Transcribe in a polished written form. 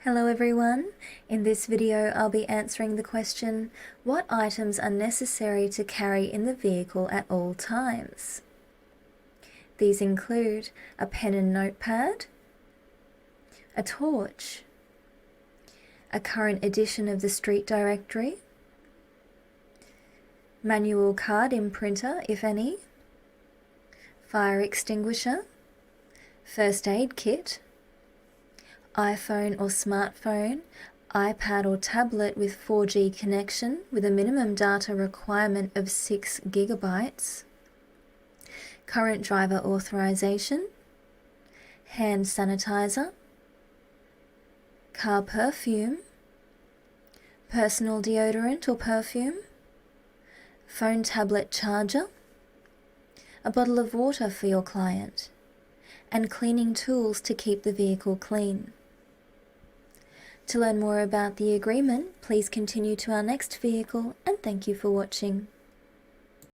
Hello everyone, in this video I'll be answering the question, what items are necessary to carry in the vehicle at all times? These include a pen and notepad, a torch, a current edition of the street directory, manual card imprinter if any, fire extinguisher, first aid kit, iPhone or smartphone, iPad or tablet with 4G connection with a minimum data requirement of 6 GB, current driver authorisation, hand sanitizer, car perfume, personal deodorant or perfume, phone tablet charger, a bottle of water for your client, and cleaning tools to keep the vehicle clean. To learn more about the agreement, please continue to our next vehicle, and thank you for watching.